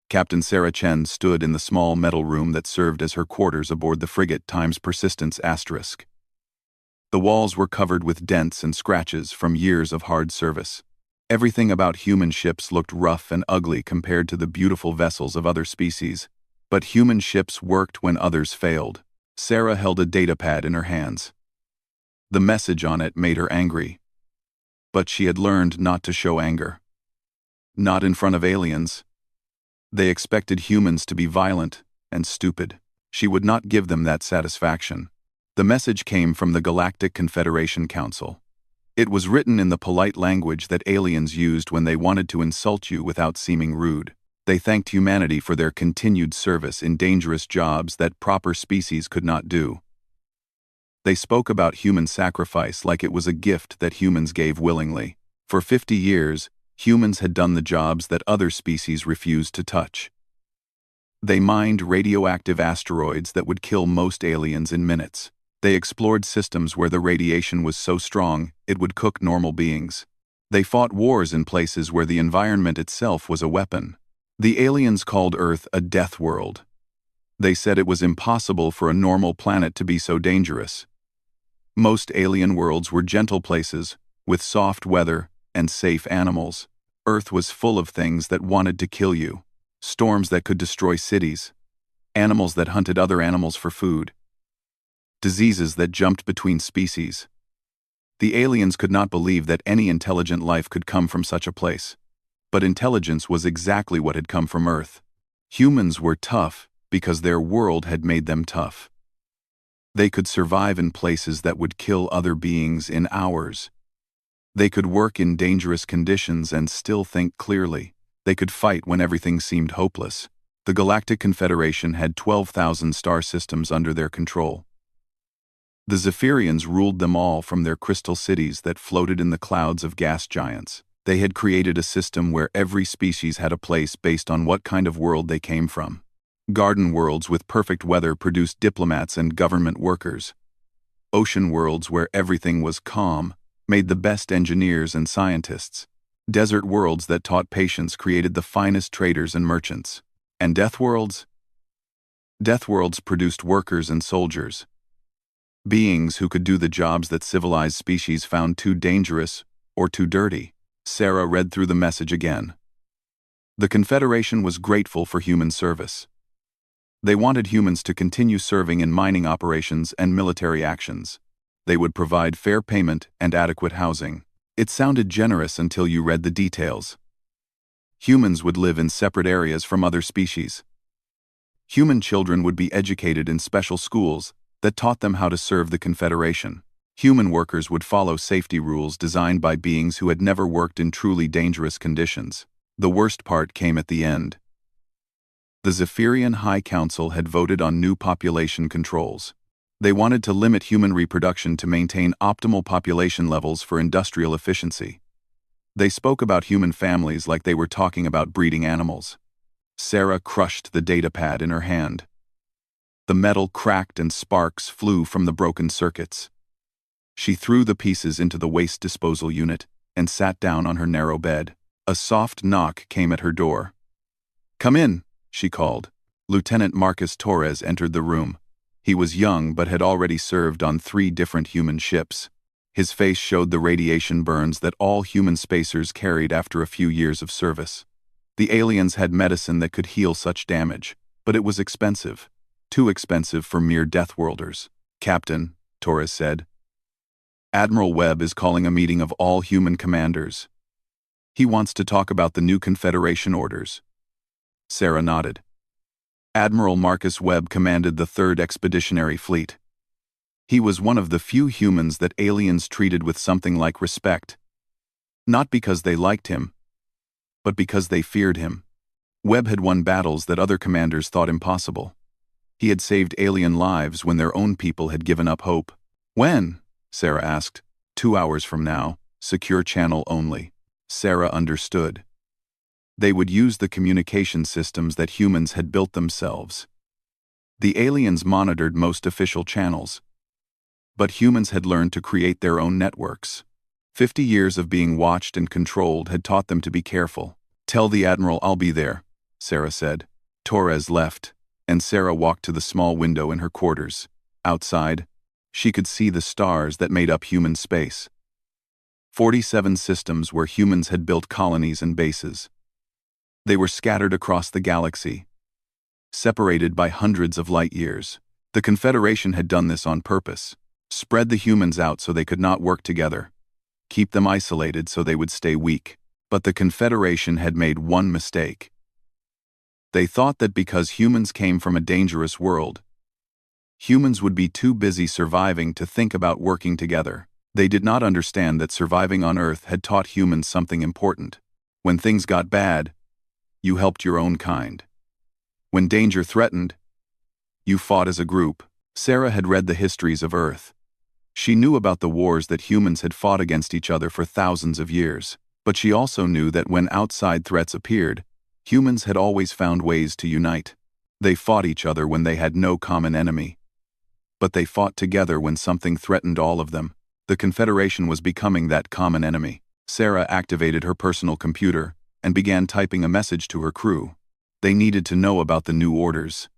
Captain Sarah Chen stood in the small metal room that served as her quarters aboard the frigate times Persistence **. The walls were covered with dents and scratches from years of hard service. Everything about human ships looked rough and ugly compared to the beautiful vessels of other species, but human ships worked when others failed. Sarah held a datapad in her hands. The message on it made her angry. But she had learned not to show anger. Not in front of aliens. They expected humans to be violent and stupid. She would not give them that satisfaction. The message came from the Galactic Confederation Council. It was written in the polite language that aliens used when they wanted to insult you without seeming rude. They thanked humanity for their continued service in dangerous jobs that proper species could not do. They spoke about human sacrifice like it was a gift that humans gave willingly. For 50 years, humans had done the jobs that other species refused to touch. They mined radioactive asteroids that would kill most aliens in minutes. They explored systems where the radiation was so strong it would cook normal beings. They fought wars in places where the environment itself was a weapon. The aliens called Earth a death world. They said it was impossible for a normal planet to be so dangerous. Most alien worlds were gentle places, with soft weather and safe animals. Earth was full of things that wanted to kill you. Storms that could destroy cities. Animals that hunted other animals for food. Diseases that jumped between species. The aliens could not believe that any intelligent life could come from such a place. But intelligence was exactly what had come from Earth. Humans were tough because their world had made them tough. They could survive in places that would kill other beings in hours. They could work in dangerous conditions and still think clearly. They could fight when everything seemed hopeless. The Galactic Confederation had 12,000 star systems under their control. The Zephyrians ruled them all from their crystal cities that floated in the clouds of gas giants. They had created a system where every species had a place based on what kind of world they came from. Garden worlds with perfect weather produced diplomats and government workers. Ocean worlds where everything was calm made the best engineers and scientists. Desert worlds that taught patience created the finest traders and merchants. And death worlds? Death worlds produced workers and soldiers. Beings who could do the jobs that civilized species found too dangerous or too dirty. Sarah read through the message again. The Confederation was grateful for human service. They wanted humans to continue serving in mining operations and military actions. They would provide fair payment and adequate housing. It sounded generous until you read the details. Humans would live in separate areas from other species. Human children would be educated in special schools that taught them how to serve the Confederation. Human workers would follow safety rules designed by beings who had never worked in truly dangerous conditions. The worst part came at the end. The Zephyrian High Council had voted on new population controls. They wanted to limit human reproduction to maintain optimal population levels for industrial efficiency. They spoke about human families like they were talking about breeding animals. Sarah crushed the datapad in her hand. The metal cracked and sparks flew from the broken circuits. She threw the pieces into the waste disposal unit and sat down on her narrow bed. A soft knock came at her door. "Come in," she called. Lieutenant Marcus Torres entered the room. He was young but had already served on 3 different human ships. His face showed the radiation burns that all human spacers carried after a few years of service. The aliens had medicine that could heal such damage, but it was expensive. Too expensive for mere Deathworlders. "Captain," Torres said, "Admiral Webb is calling a meeting of all human commanders. He wants to talk about the new Confederation orders." Sarah nodded. Admiral Marcus Webb commanded the 3rd Expeditionary Fleet. He was one of the few humans that aliens treated with something like respect. Not because they liked him, but because they feared him. Webb had won battles that other commanders thought impossible. He had saved alien lives when their own people had given up hope. "When?" Sarah asked. 2 hours from now, secure channel only." Sarah understood. They would use the communication systems that humans had built themselves. The aliens monitored most official channels. But humans had learned to create their own networks. 50 years of being watched and controlled had taught them to be careful. "Tell the Admiral I'll be there," Sarah said. Torres left, and Sarah walked to the small window in her quarters. Outside, she could see the stars that made up human space. 47 systems where humans had built colonies and bases. They were scattered across the galaxy, separated by hundreds of light years. The Confederation had done this on purpose. Spread the humans out so they could not work together. Keep them isolated so they would stay weak. But the Confederation had made one mistake. They thought that because humans came from a dangerous world, humans would be too busy surviving to think about working together. They did not understand that surviving on Earth had taught humans something important. When things got bad, you helped your own kind. When danger threatened, you fought as a group. Sarah had read the histories of Earth. She knew about the wars that humans had fought against each other for thousands of years. But she also knew that when outside threats appeared, humans had always found ways to unite. They fought each other when they had no common enemy. But they fought together when something threatened all of them. The Confederation was becoming that common enemy. Sarah activated her personal computer and began typing a message to her crew. They needed to know about the new orders.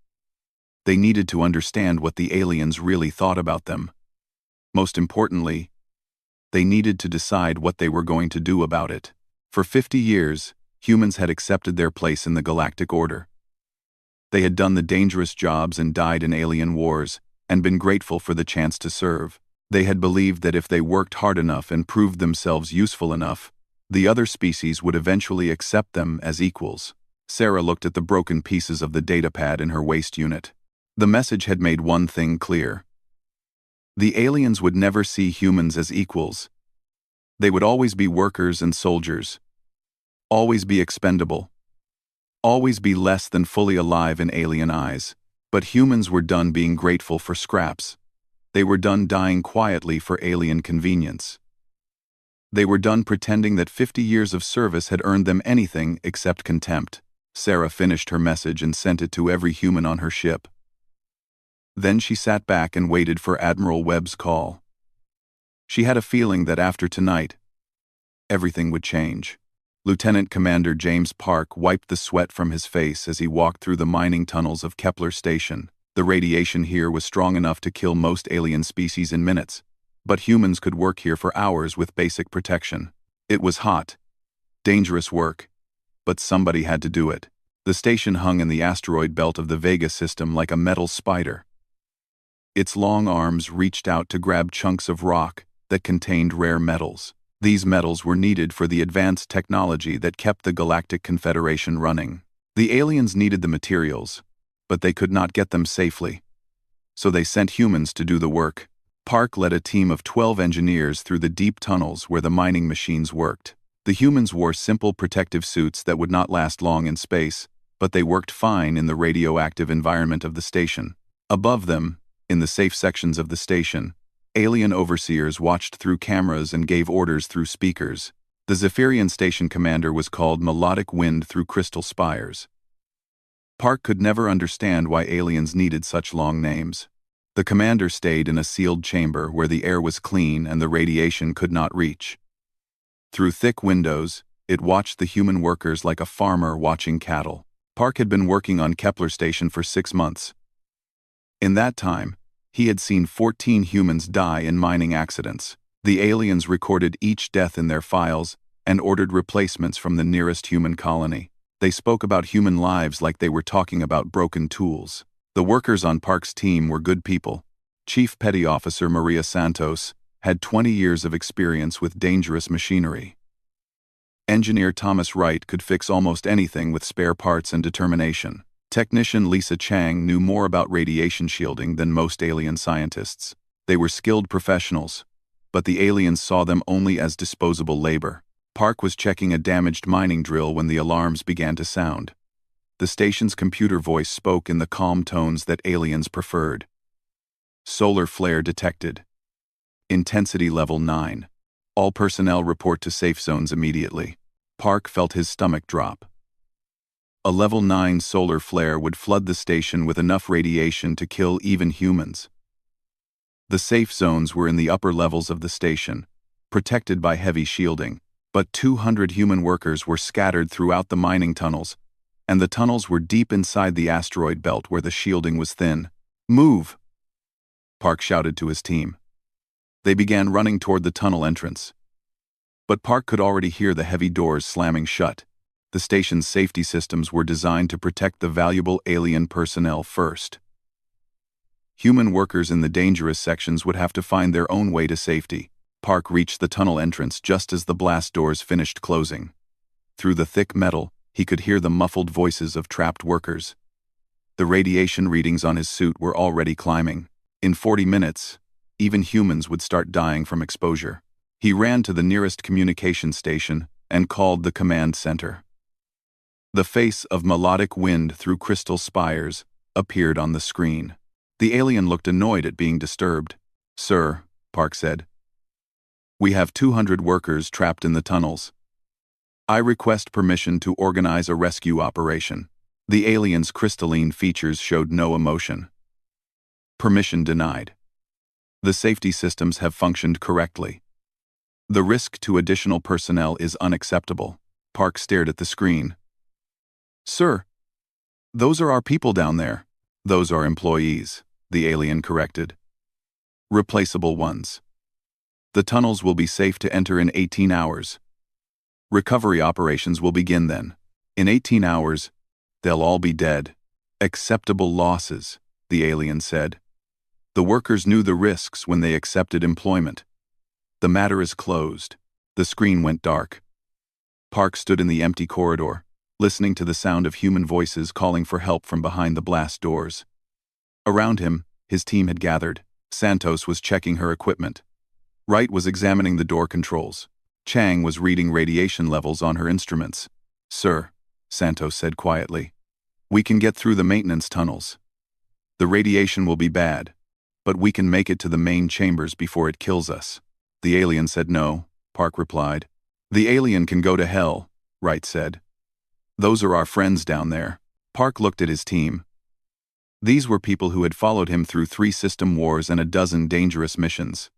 They needed to understand what the aliens really thought about them. Most importantly, they needed to decide what they were going to do about it. For 50 years, humans had accepted their place in the galactic order. They had done the dangerous jobs and died in alien wars, and been grateful for the chance to serve. They had believed that if they worked hard enough and proved themselves useful enough, the other species would eventually accept them as equals. Sarah looked at the broken pieces of the datapad in her waste unit. The message had made one thing clear. The aliens would never see humans as equals. They would always be workers and soldiers. Always be expendable. Always be less than fully alive in alien eyes. But humans were done being grateful for scraps. They were done dying quietly for alien convenience. They were done pretending that 50 years of service had earned them anything except contempt. Sarah finished her message and sent it to every human on her ship. Then she sat back and waited for Admiral Webb's call. She had a feeling that after tonight, everything would change. Lieutenant Commander James Park wiped the sweat from his face as he walked through the mining tunnels of Kepler Station. The radiation here was strong enough to kill most alien species in minutes, but humans could work here for hours with basic protection. It was hot, dangerous work, but somebody had to do it. The station hung in the asteroid belt of the Vega system like a metal spider. Its long arms reached out to grab chunks of rock that contained rare metals. These metals were needed for the advanced technology that kept the Galactic Confederation running. The aliens needed the materials, but they could not get them safely. So they sent humans to do the work. Park led a team of 12 engineers through the deep tunnels where the mining machines worked. The humans wore simple protective suits that would not last long in space, but they worked fine in the radioactive environment of the station. Above them, in the safe sections of the station, alien overseers watched through cameras and gave orders through speakers. The Zephyrian station commander was called Melodic Wind through Crystal Spires. Park could never understand why aliens needed such long names. The commander stayed in a sealed chamber where the air was clean and the radiation could not reach. Through thick windows, it watched the human workers like a farmer watching cattle. Park had been working on Kepler Station for 6 months. In that time, he had seen 14 humans die in mining accidents. The aliens recorded each death in their files and ordered replacements from the nearest human colony. They spoke about human lives like they were talking about broken tools. The workers on Park's team were good people. Chief Petty Officer Maria Santos had 20 years of experience with dangerous machinery. Engineer Thomas Wright could fix almost anything with spare parts and determination. Technician Lisa Chang knew more about radiation shielding than most alien scientists. They were skilled professionals, but the aliens saw them only as disposable labor. Park was checking a damaged mining drill when the alarms began to sound. The station's computer voice spoke in the calm tones that aliens preferred. Solar flare detected. Intensity level 9. All personnel report to safe zones immediately. Park felt his stomach drop. A level 9 solar flare would flood the station with enough radiation to kill even humans. The safe zones were in the upper levels of the station, protected by heavy shielding, but 200 human workers were scattered throughout the mining tunnels, and the tunnels were deep inside the asteroid belt where the shielding was thin. "Move!" Park shouted to his team. They began running toward the tunnel entrance. But Park could already hear the heavy doors slamming shut. The station's safety systems were designed to protect the valuable alien personnel first. Human workers in the dangerous sections would have to find their own way to safety. Park reached the tunnel entrance just as the blast doors finished closing. Through the thick metal, he could hear the muffled voices of trapped workers. The radiation readings on his suit were already climbing. In 40 minutes, even humans would start dying from exposure. He ran to the nearest communication station and called the command center. The face of melodic wind through crystal spires appeared on the screen. The alien looked annoyed at being disturbed. "Sir," Park said, "we have 200 workers trapped in the tunnels. I request permission to organize a rescue operation." The alien's crystalline features showed no emotion. "Permission denied. The safety systems have functioned correctly. The risk to additional personnel is unacceptable." Park stared at the screen. "Sir, those are our people down there." "Those are employees," the alien corrected. "Replaceable ones. The tunnels will be safe to enter in 18 hours. Recovery operations will begin then. In 18 hours, they'll all be dead." "Acceptable losses," the alien said. "The workers knew the risks when they accepted employment. The matter is closed." The screen went dark. Park stood in the empty corridor, listening to the sound of human voices calling for help from behind the blast doors. Around him, his team had gathered. Santos was checking her equipment. Wright was examining the door controls. Chang was reading radiation levels on her instruments. "Sir," Santos said quietly, "we can get through the maintenance tunnels. The radiation will be bad, but we can make it to the main chambers before it kills us." The alien said no, Park replied. "The alien can go to hell," Wright said. "Those are our friends down there." Park looked at his team. These were people who had followed him through 3 system wars and a dozen dangerous missions.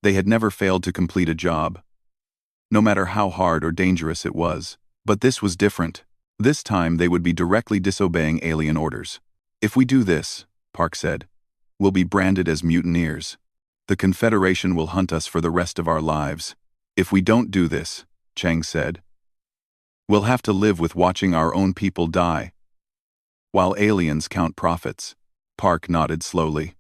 They had never failed to complete a job, no matter how hard or dangerous it was. But this was different. This time they would be directly disobeying alien orders. "If we do this," Park said, "we'll be branded as mutineers. The Confederation will hunt us for the rest of our lives." "If we don't do this," Chang said, "we'll have to live with watching our own people die while aliens count profits." Park nodded slowly.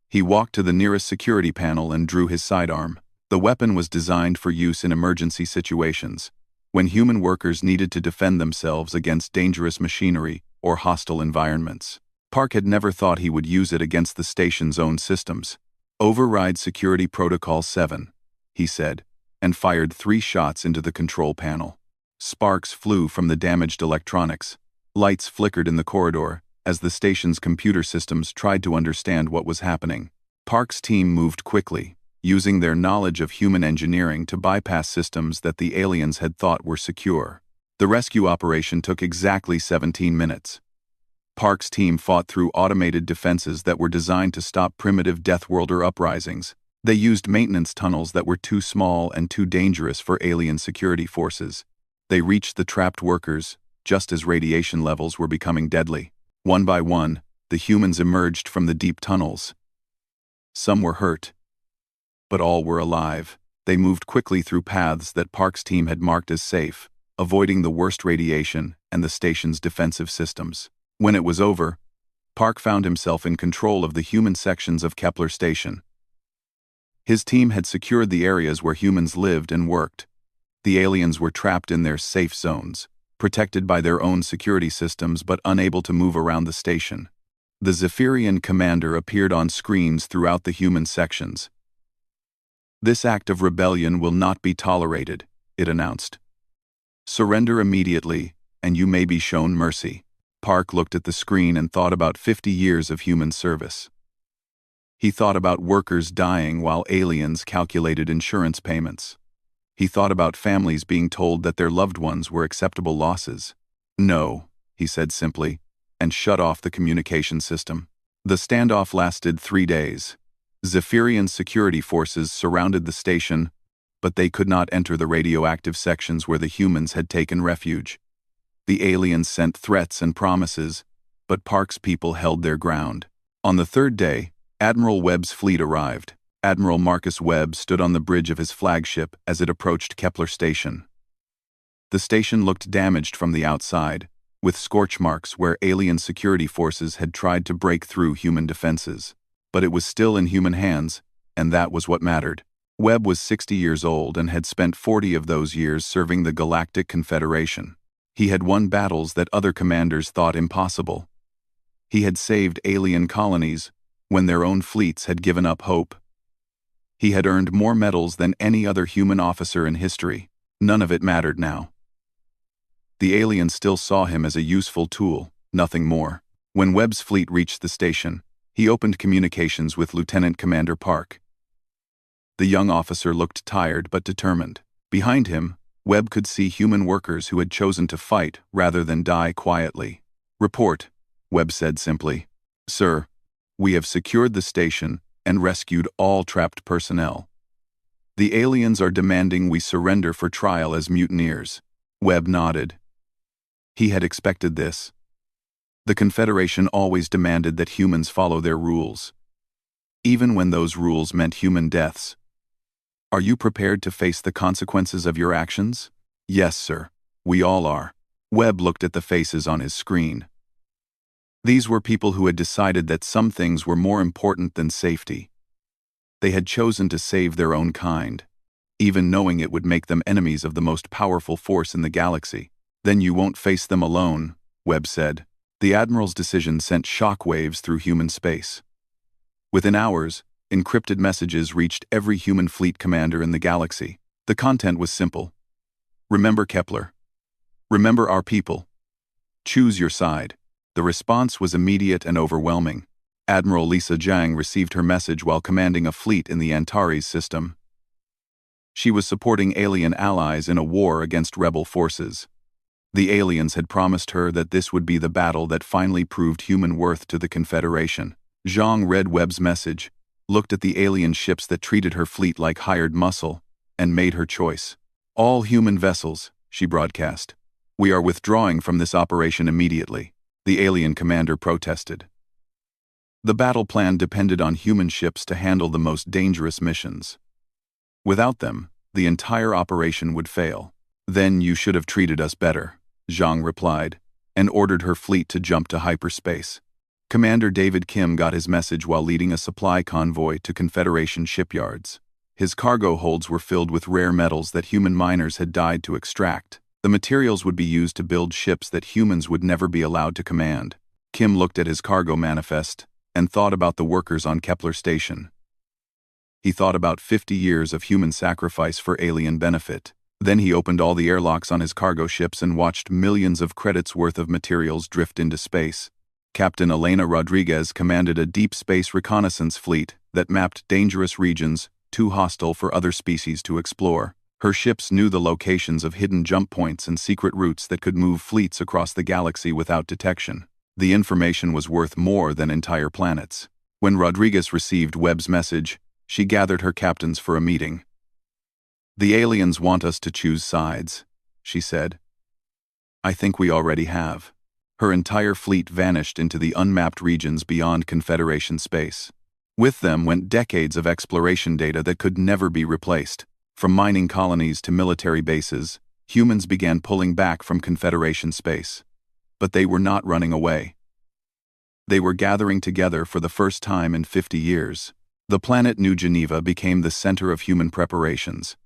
He walked to the nearest security panel and drew his sidearm. The weapon was designed for use in emergency situations, when human workers needed to defend themselves against dangerous machinery or hostile environments. Park had never thought he would use it against the station's own systems. "Override Security Protocol 7, he said, and fired 3 shots into the control panel. Sparks flew from the damaged electronics. Lights flickered in the corridor as the station's computer systems tried to understand what was happening. Park's team moved quickly, using their knowledge of human engineering to bypass systems that the aliens had thought were secure. The rescue operation took exactly 17 minutes. Park's team fought through automated defenses that were designed to stop primitive Deathworlder uprisings. They used maintenance tunnels that were too small and too dangerous for alien security forces. They reached the trapped workers just as radiation levels were becoming deadly. One by one, the humans emerged from the deep tunnels. Some were hurt, but all were alive. They moved quickly through paths that Park's team had marked as safe, avoiding the worst radiation and the station's defensive systems. When it was over, Park found himself in control of the human sections of Kepler Station. His team had secured the areas where humans lived and worked. The aliens were trapped in their safe zones, protected by their own security systems but unable to move around the station. The Zephyrian commander appeared on screens throughout the human sections. "This act of rebellion will not be tolerated," it announced. "Surrender immediately, and you may be shown mercy." Park looked at the screen and thought about 50 years of human service. He thought about workers dying while aliens calculated insurance payments. He thought about families being told that their loved ones were acceptable losses. "No," he said simply, and shut off the communication system. The standoff lasted 3 days. Zephyrian security forces surrounded the station, but they could not enter the radioactive sections where the humans had taken refuge. The aliens sent threats and promises, but Park's people held their ground. On the third day, Admiral Webb's fleet arrived. Admiral Marcus Webb stood on the bridge of his flagship as it approached Kepler Station. The station looked damaged from the outside, with scorch marks where alien security forces had tried to break through human defenses. But it was still in human hands, and that was what mattered. Webb was 60 years old and had spent 40 of those years serving the Galactic Confederation. He had won battles that other commanders thought impossible. He had saved alien colonies when their own fleets had given up hope. He had earned more medals than any other human officer in history. None of it mattered now. The aliens still saw him as a useful tool, nothing more. When Webb's fleet reached the station, he opened communications with Lieutenant Commander Park. The young officer looked tired but determined. Behind him, Webb could see human workers who had chosen to fight rather than die quietly. "Report," Webb said simply. "Sir, we have secured the station and rescued all trapped personnel. The aliens are demanding we surrender for trial as mutineers." Webb nodded. He had expected this. The Confederation always demanded that humans follow their rules, even when those rules meant human deaths. "Are you prepared to face the consequences of your actions?" "Yes, sir. We all are." Webb looked at the faces on his screen. These were people who had decided that some things were more important than safety. They had chosen to save their own kind, even knowing it would make them enemies of the most powerful force in the galaxy. "Then you won't face them alone," Webb said. The Admiral's decision sent shockwaves through human space. Within hours, encrypted messages reached every human fleet commander in the galaxy. The content was simple. "Remember Kepler. Remember our people. Choose your side." The response was immediate and overwhelming. Admiral Lisa Jiang received her message while commanding a fleet in the Antares system. She was supporting alien allies in a war against rebel forces. The aliens had promised her that this would be the battle that finally proved human worth to the Confederation. Zhang read Webb's message, looked at the alien ships that treated her fleet like hired muscle, and made her choice. "All human vessels," she broadcast. "We are withdrawing from this operation immediately." The alien commander protested. The battle plan depended on human ships to handle the most dangerous missions. Without them, the entire operation would fail. "Then you should have treated us better," Zhang replied, and ordered her fleet to jump to hyperspace. Commander David Kim got his message while leading a supply convoy to Confederation shipyards. His cargo holds were filled with rare metals that human miners had died to extract. The materials would be used to build ships that humans would never be allowed to command. Kim looked at his cargo manifest and thought about the workers on Kepler Station. He thought about 50 years of human sacrifice for alien benefit. Then he opened all the airlocks on his cargo ships and watched millions of credits worth of materials drift into space. Captain Elena Rodriguez commanded a deep space reconnaissance fleet that mapped dangerous regions too hostile for other species to explore. Her ships knew the locations of hidden jump points and secret routes that could move fleets across the galaxy without detection. The information was worth more than entire planets. When Rodriguez received Webb's message, she gathered her captains for a meeting. "The aliens want us to choose sides," she said. "I think we already have." Her entire fleet vanished into the unmapped regions beyond Confederation space. With them went decades of exploration data that could never be replaced. From mining colonies to military bases, humans began pulling back from Confederation space. But they were not running away. They were gathering together for the first time in 50 years. The planet New Geneva became the center of human preparations.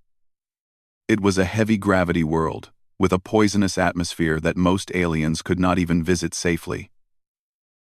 It was a heavy-gravity world, with a poisonous atmosphere that most aliens could not even visit safely.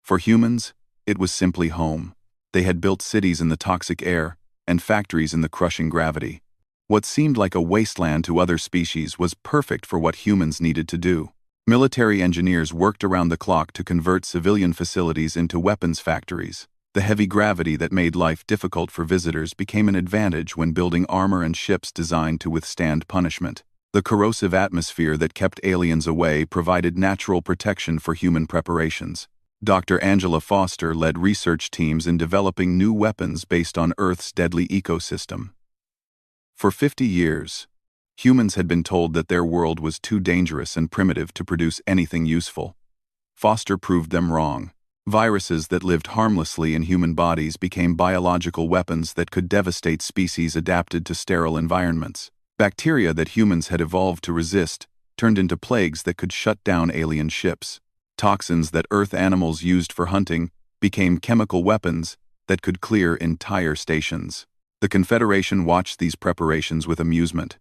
For humans, it was simply home. They had built cities in the toxic air and factories in the crushing gravity. What seemed like a wasteland to other species was perfect for what humans needed to do. Military engineers worked around the clock to convert civilian facilities into weapons factories. The heavy gravity that made life difficult for visitors became an advantage when building armor and ships designed to withstand punishment. The corrosive atmosphere that kept aliens away provided natural protection for human preparations. Dr. Angela Foster led research teams in developing new weapons based on Earth's deadly ecosystem. For 50 years, Humans had been told that their world was too dangerous and primitive to produce anything useful. Foster proved them wrong. Viruses that lived harmlessly in human bodies became biological weapons that could devastate species adapted to sterile environments. Bacteria that humans had evolved to resist turned into plagues that could shut down alien ships. Toxins that Earth animals used for hunting became chemical weapons that could clear entire stations. The Confederation watched these preparations with amusement.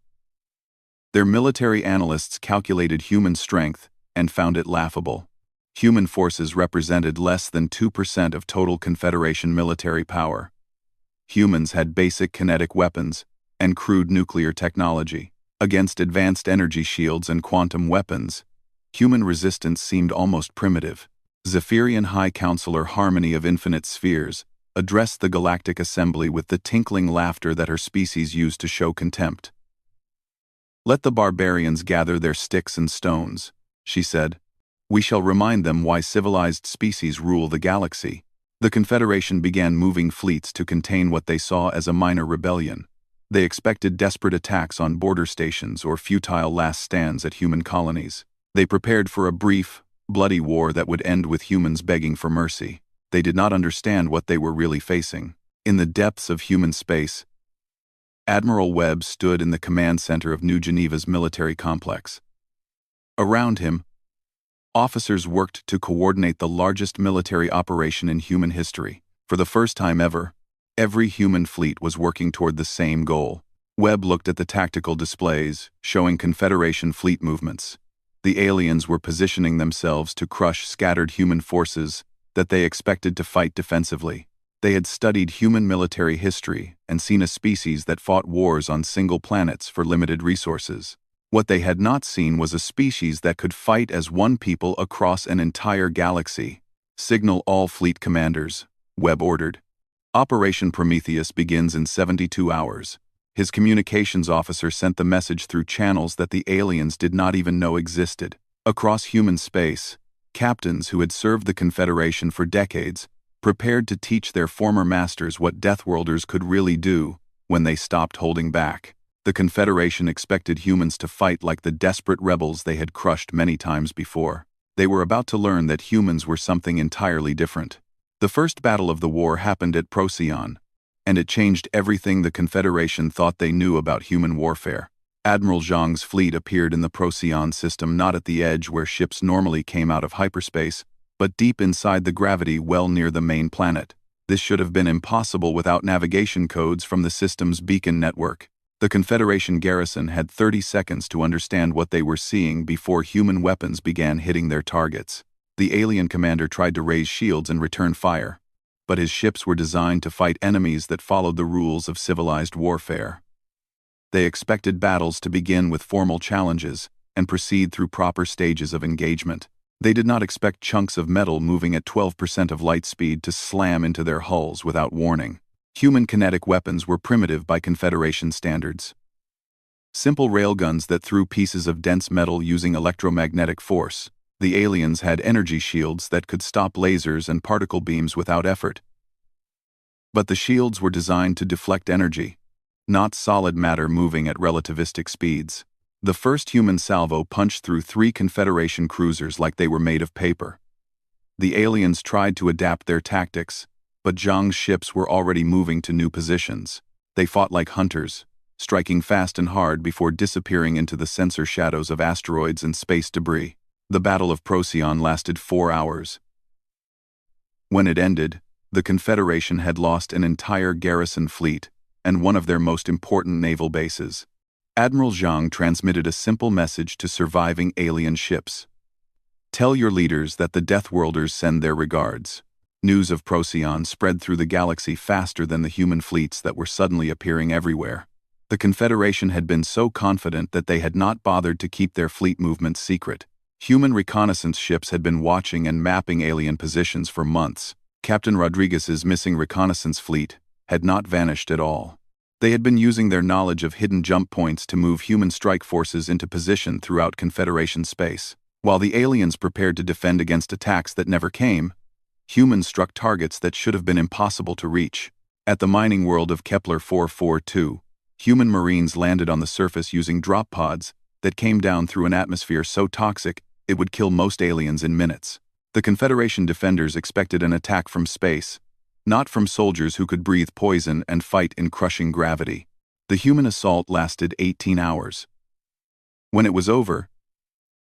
Their military analysts calculated human strength and found it laughable. Human forces represented less than 2% of total Confederation military power. Humans had basic kinetic weapons and crude nuclear technology. Against advanced energy shields and quantum weapons, human resistance seemed almost primitive. Zephyrian High Counselor Harmony of Infinite Spheres addressed the Galactic Assembly with the tinkling laughter that her species used to show contempt. "Let the barbarians gather their sticks and stones," she said. "We shall remind them why civilized species rule the galaxy." The Confederation began moving fleets to contain what they saw as a minor rebellion. They expected desperate attacks on border stations or futile last stands at human colonies. They prepared for a brief, bloody war that would end with humans begging for mercy. They did not understand what they were really facing. In the depths of human space, Admiral Webb stood in the command center of New Geneva's military complex. Around him, officers worked to coordinate the largest military operation in human history. For the first time ever, every human fleet was working toward the same goal. Webb looked at the tactical displays, showing Confederation fleet movements. The aliens were positioning themselves to crush scattered human forces that they expected to fight defensively. They had studied human military history and seen a species that fought wars on single planets for limited resources. What they had not seen was a species that could fight as one people across an entire galaxy. "Signal all fleet commanders," Webb ordered. "Operation Prometheus begins in 72 hours. His communications officer sent the message through channels that the aliens did not even know existed. Across human space, captains who had served the Confederation for decades prepared to teach their former masters what Deathworlders could really do when they stopped holding back. The Confederation expected humans to fight like the desperate rebels they had crushed many times before. They were about to learn that humans were something entirely different. The first battle of the war happened at Procyon, and it changed everything the Confederation thought they knew about human warfare. Admiral Zhang's fleet appeared in the Procyon system, not at the edge where ships normally came out of hyperspace, but deep inside the gravity well near the main planet. This should have been impossible without navigation codes from the system's beacon network. The Confederation garrison had 30 seconds to understand what they were seeing before human weapons began hitting their targets. The alien commander tried to raise shields and return fire, but his ships were designed to fight enemies that followed the rules of civilized warfare. They expected battles to begin with formal challenges and proceed through proper stages of engagement. They did not expect chunks of metal moving at 12% of light speed to slam into their hulls without warning. Human kinetic weapons were primitive by Confederation standards. Simple railguns that threw pieces of dense metal using electromagnetic force. The aliens had energy shields that could stop lasers and particle beams without effort. But the shields were designed to deflect energy, not solid matter moving at relativistic speeds. The first human salvo punched through 3 Confederation cruisers like they were made of paper. The aliens tried to adapt their tactics, but Zhang's ships were already moving to new positions. They fought like hunters, striking fast and hard before disappearing into the sensor shadows of asteroids and space debris. The Battle of Procyon lasted 4 hours. When it ended, the Confederation had lost an entire garrison fleet and one of their most important naval bases. Admiral Zhang transmitted a simple message to surviving alien ships. "Tell your leaders that the Deathworlders send their regards." News of Procyon spread through the galaxy faster than the human fleets that were suddenly appearing everywhere. The Confederation had been so confident that they had not bothered to keep their fleet movements secret. Human reconnaissance ships had been watching and mapping alien positions for months. Captain Rodriguez's missing reconnaissance fleet had not vanished at all. They had been using their knowledge of hidden jump points to move human strike forces into position throughout Confederation space. While the aliens prepared to defend against attacks that never came, humans struck targets that should have been impossible to reach. At the mining world of Kepler 442, Human Marines landed on the surface using drop pods that came down through an atmosphere so toxic it would kill most aliens in minutes. The Confederation defenders expected an attack from space, not from soldiers who could breathe poison and fight in crushing gravity. The human assault lasted 18 hours. When it was over,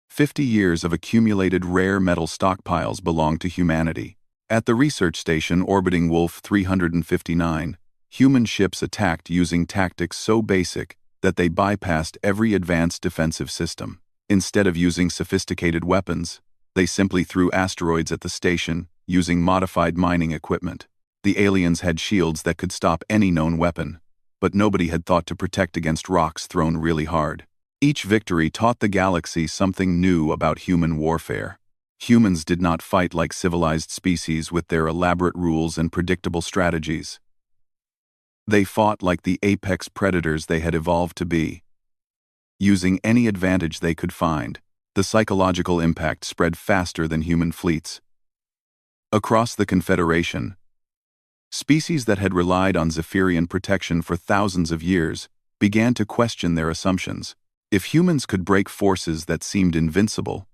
50 years of accumulated rare metal stockpiles belonged to humanity. At the research station orbiting Wolf 359, human ships attacked using tactics so basic that they bypassed every advanced defensive system. Instead of using sophisticated weapons, they simply threw asteroids at the station using modified mining equipment. The aliens had shields that could stop any known weapon, but nobody had thought to protect against rocks thrown really hard. Each victory taught the galaxy something new about human warfare. Humans did not fight like civilized species with their elaborate rules and predictable strategies. They fought like the apex predators they had evolved to be. Using any advantage they could find, the psychological impact spread faster than human fleets. Across the Confederation, species that had relied on Zephyrian protection for thousands of years began to question their assumptions. If humans could break forces that seemed invincible,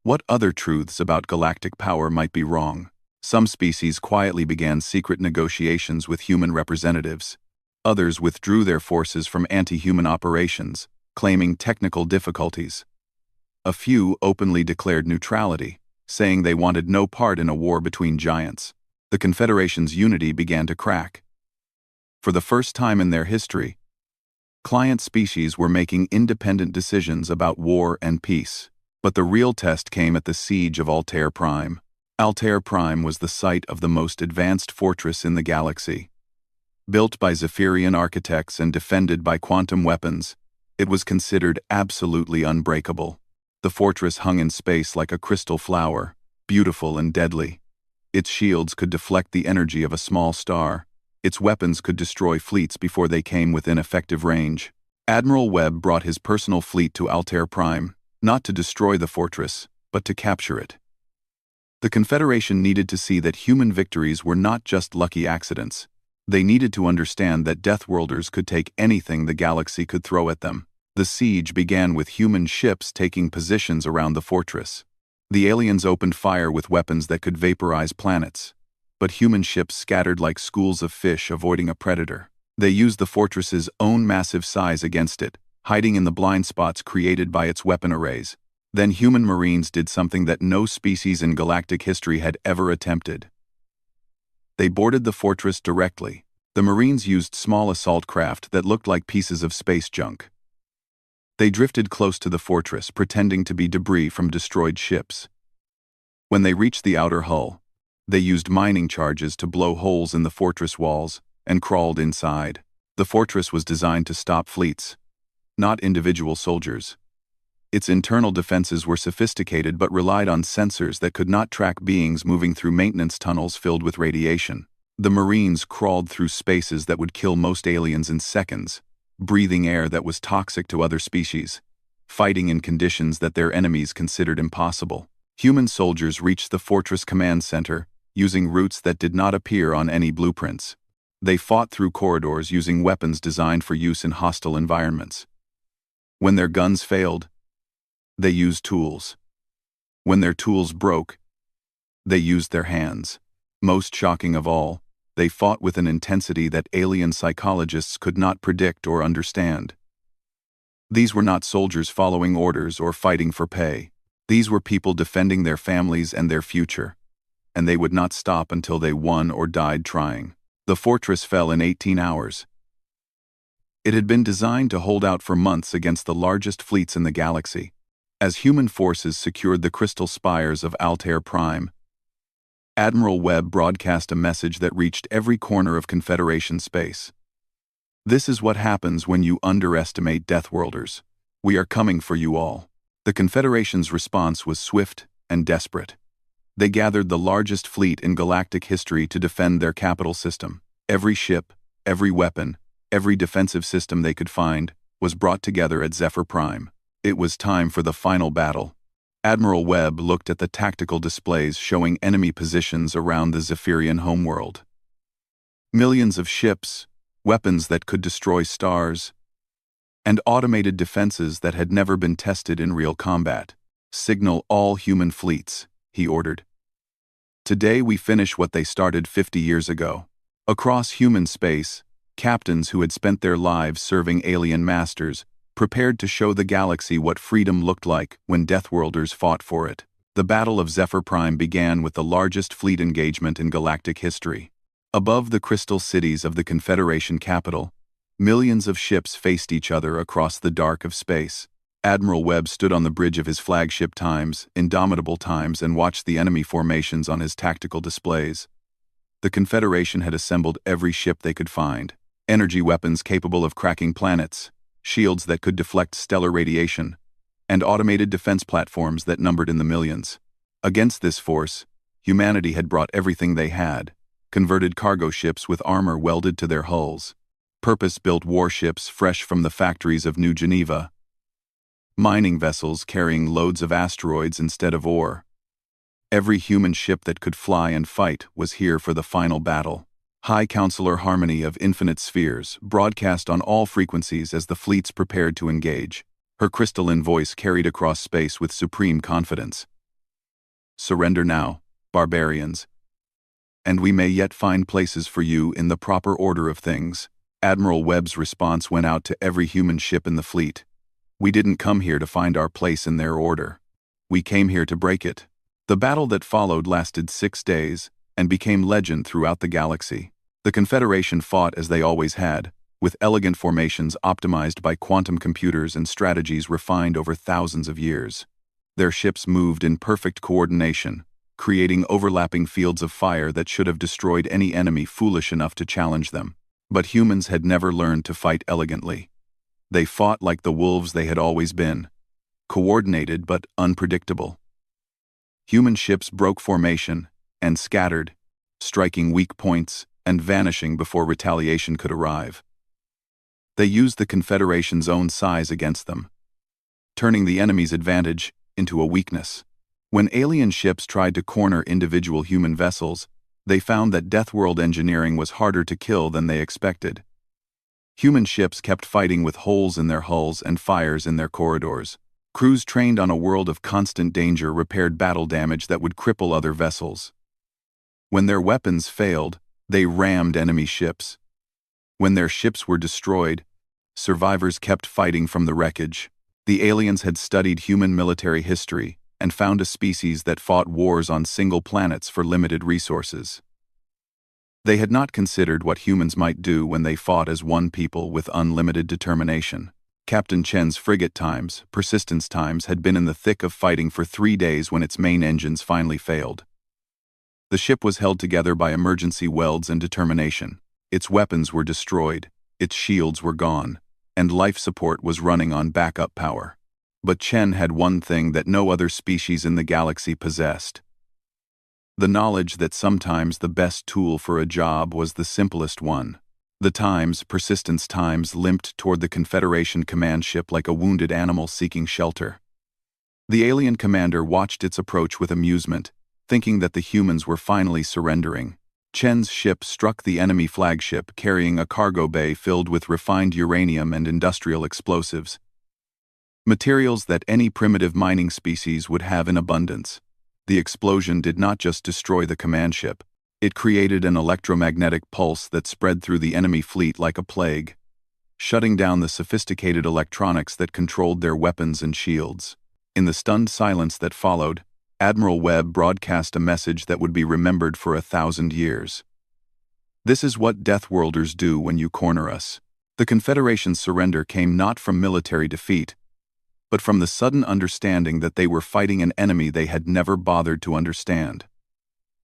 what other truths about galactic power might be wrong? Some species quietly began secret negotiations with human representatives. Others withdrew their forces from anti-human operations, claiming technical difficulties. A few openly declared neutrality, saying they wanted no part in a war between giants. The Confederation's unity began to crack. For the first time in their history, client species were making independent decisions about war and peace. But the real test came at the siege of Altair Prime. Altair Prime was the site of the most advanced fortress in the galaxy. Built by Zephyrian architects and defended by quantum weapons, it was considered absolutely unbreakable. The fortress hung in space like a crystal flower, beautiful and deadly. Its shields could deflect the energy of a small star. Its weapons could destroy fleets before they came within effective range. Admiral Webb brought his personal fleet to Altair Prime, not to destroy the fortress, but to capture it. The Confederation needed to see that human victories were not just lucky accidents. They needed to understand that Deathworlders could take anything the galaxy could throw at them. The siege began with human ships taking positions around the fortress. The aliens opened fire with weapons that could vaporize planets, but human ships scattered like schools of fish avoiding a predator. They used the fortress's own massive size against it, hiding in the blind spots created by its weapon arrays. Then human Marines did something that no species in galactic history had ever attempted. They boarded the fortress directly. The Marines used small assault craft that looked like pieces of space junk. They drifted close to the fortress, pretending to be debris from destroyed ships. When they reached the outer hull, they used mining charges to blow holes in the fortress walls and crawled inside. The fortress was designed to stop fleets, not individual soldiers. Its internal defenses were sophisticated but relied on sensors that could not track beings moving through maintenance tunnels filled with radiation. The Marines crawled through spaces that would kill most aliens in seconds, breathing air that was toxic to other species, fighting in conditions that their enemies considered impossible. Human soldiers reached the fortress command center, using routes that did not appear on any blueprints. They fought through corridors using weapons designed for use in hostile environments. When their guns failed, they used tools. When their tools broke, they used their hands. Most shocking of all, they fought with an intensity that alien psychologists could not predict or understand. These were not soldiers following orders or fighting for pay. These were people defending their families and their future, and they would not stop until they won or died trying. The fortress fell in 18 hours. It had been designed to hold out for months against the largest fleets in the galaxy. As human forces secured the crystal spires of Altair Prime, Admiral Webb broadcast a message that reached every corner of Confederation space. This is what happens when you underestimate Deathworlders. We are coming for you all. The Confederation's response was swift and desperate. They gathered the largest fleet in galactic history to defend their capital system. Every ship, every weapon, every defensive system they could find was brought together at Zephyr Prime. It was time for the final battle. Admiral Webb looked at the tactical displays showing enemy positions around the Zephyrian homeworld. Millions of ships, weapons that could destroy stars, and automated defenses that had never been tested in real combat. "Signal all human fleets," he ordered. "Today we finish what they started 50 years ago." Across human space, captains who had spent their lives serving alien masters prepared to show the galaxy what freedom looked like when Deathworlders fought for it. The Battle of Zephyr Prime began with the largest fleet engagement in galactic history. Above the crystal cities of the Confederation capital, millions of ships faced each other across the dark of space. Admiral Webb stood on the bridge of his flagship Times, Indomitable Times, and watched the enemy formations on his tactical displays. The Confederation had assembled every ship they could find: energy weapons capable of cracking planets, shields that could deflect stellar radiation, and automated defense platforms that numbered in the millions. Against this force, humanity had brought everything they had: converted cargo ships with armor welded to their hulls, purpose-built warships fresh from the factories of New Geneva, mining vessels carrying loads of asteroids instead of ore. Every human ship that could fly and fight was here for the final battle. High Counselor Harmony of Infinite Spheres broadcast on all frequencies as the fleets prepared to engage. Her crystalline voice carried across space with supreme confidence. "Surrender now, barbarians, and we may yet find places for you in the proper order of things." Admiral Webb's response went out to every human ship in the fleet. "We didn't come here to find our place in their order. We came here to break it." The battle that followed lasted 6 days and became legend throughout the galaxy. The Confederation fought as they always had, with elegant formations optimized by quantum computers and strategies refined over thousands of years. Their ships moved in perfect coordination, creating overlapping fields of fire that should have destroyed any enemy foolish enough to challenge them. But humans had never learned to fight elegantly. They fought like the wolves they had always been: coordinated but unpredictable. Human ships broke formation and scattered, striking weak points and vanishing before retaliation could arrive. They used the Confederation's own size against them, turning the enemy's advantage into a weakness. When alien ships tried to corner individual human vessels, they found that Deathworld engineering was harder to kill than they expected. Human ships kept fighting with holes in their hulls and fires in their corridors. Crews trained on a world of constant danger repaired battle damage that would cripple other vessels. When their weapons failed, they rammed enemy ships. When their ships were destroyed, survivors kept fighting from the wreckage. The aliens had studied human military history and found a species that fought wars on single planets for limited resources. They had not considered what humans might do when they fought as one people with unlimited determination. Captain Chen's frigate Times, Persistence Times, had been in the thick of fighting for 3 days when its main engines finally failed. The ship was held together by emergency welds and determination. Its weapons were destroyed, its shields were gone, and life support was running on backup power. But Chen had one thing that no other species in the galaxy possessed: the knowledge that sometimes the best tool for a job was the simplest one. The Times, Persistence Times, limped toward the Confederation command ship like a wounded animal seeking shelter. The alien commander watched its approach with amusement, thinking that the humans were finally surrendering. Chen's ship struck the enemy flagship carrying a cargo bay filled with refined uranium and industrial explosives, materials that any primitive mining species would have in abundance. The explosion did not just destroy the command ship. It created an electromagnetic pulse that spread through the enemy fleet like a plague, shutting down the sophisticated electronics that controlled their weapons and shields. In the stunned silence that followed, Admiral Webb broadcast a message that would be remembered for 1,000 years. "This is what Deathworlders do when you corner us." The Confederation's surrender came not from military defeat, but from the sudden understanding that they were fighting an enemy they had never bothered to understand.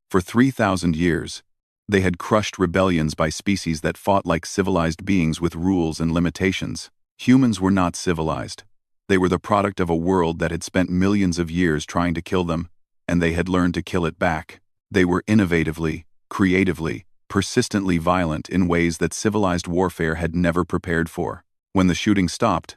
For 3,000 years, they had crushed rebellions by species that fought like civilized beings with rules and limitations. Humans were not civilized. They were the product of a world that had spent millions of years trying to kill them, and they had learned to kill it back. They were innovatively, creatively, persistently violent in ways that civilized warfare had never prepared for. When the shooting stopped,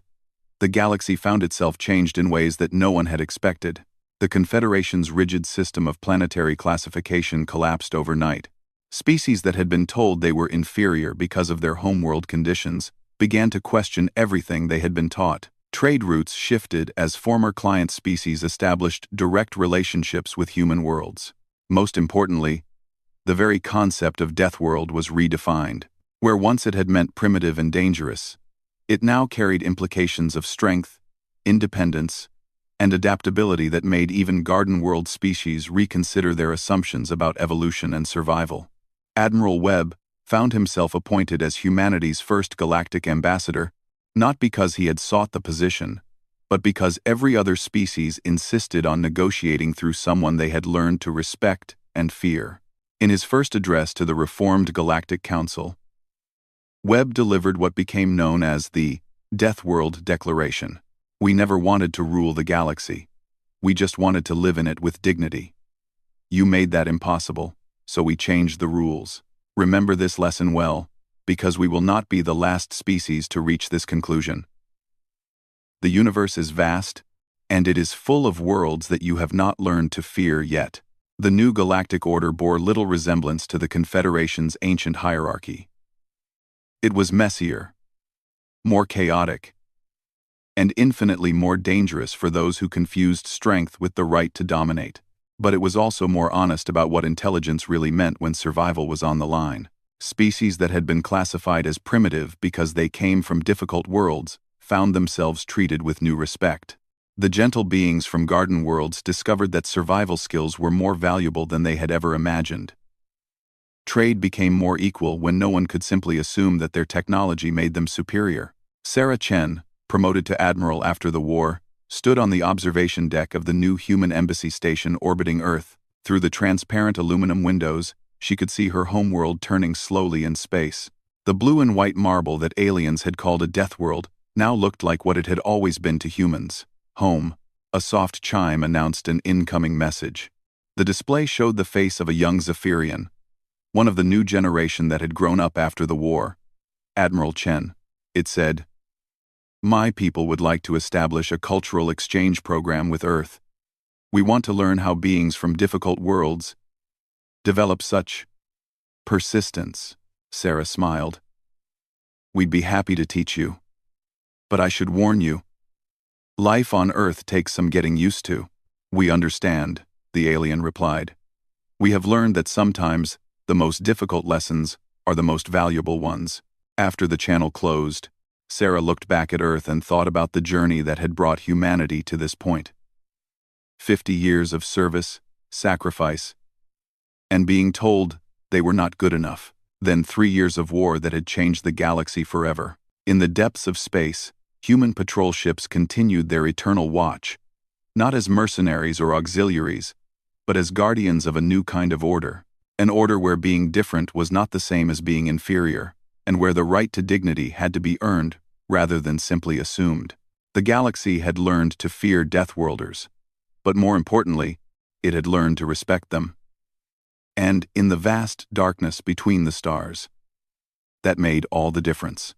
the galaxy found itself changed in ways that no one had expected. The Confederation's rigid system of planetary classification collapsed overnight. Species that had been told they were inferior because of their homeworld conditions began to question everything they had been taught. Trade routes shifted as former client species established direct relationships with human worlds. Most importantly, the very concept of Deathworld was redefined. Where once it had meant primitive and dangerous, it now carried implications of strength, independence, and adaptability that made even Garden World species reconsider their assumptions about evolution and survival. Admiral Webb found himself appointed as humanity's first galactic ambassador, not because he had sought the position, but because every other species insisted on negotiating through someone they had learned to respect and fear. In his first address to the reformed Galactic Council, Webb delivered what became known as the Deathworld Declaration. We never wanted to rule the galaxy. We just wanted to live in it with dignity. You made that impossible, so we changed the rules. Remember this lesson well, because we will not be the last species to reach this conclusion. The universe is vast, and it is full of worlds that you have not learned to fear yet. The new galactic order bore little resemblance to the Confederation's ancient hierarchy. It was messier, more chaotic, and infinitely more dangerous for those who confused strength with the right to dominate. But it was also more honest about what intelligence really meant when survival was on the line. Species that had been classified as primitive because they came from difficult worlds found themselves treated with new respect. The gentle beings from Garden Worlds discovered that survival skills were more valuable than they had ever imagined. Trade became more equal when no one could simply assume that their technology made them superior. Sarah Chen, promoted to admiral after the war, stood on the observation deck of the new human embassy station orbiting Earth. Through the transparent aluminum windows, she could see her homeworld turning slowly in space. The blue and white marble that aliens had called a death world now looked like what it had always been to humans. Home. A soft chime announced an incoming message. The display showed the face of a young Zephyrian, one of the new generation that had grown up after the war. Admiral Chen. It said, "My people would like to establish a cultural exchange program with Earth. We want to learn how beings from difficult worlds develop such persistence." Sarah smiled. "We'd be happy to teach you. But I should warn you, life on Earth takes some getting used to." "We understand," the alien replied. "We have learned that sometimes the most difficult lessons are the most valuable ones." After the channel closed, Sarah looked back at Earth and thought about the journey that had brought humanity to this point. 50 years of service, sacrifice, and being told they were not good enough. Then 3 years of war that had changed the galaxy forever. In the depths of space, human patrol ships continued their eternal watch, not as mercenaries or auxiliaries, but as guardians of a new kind of order. An order where being different was not the same as being inferior, and where the right to dignity had to be earned rather than simply assumed. The galaxy had learned to fear Deathworlders, but more importantly, it had learned to respect them. And in the vast darkness between the stars, that made all the difference.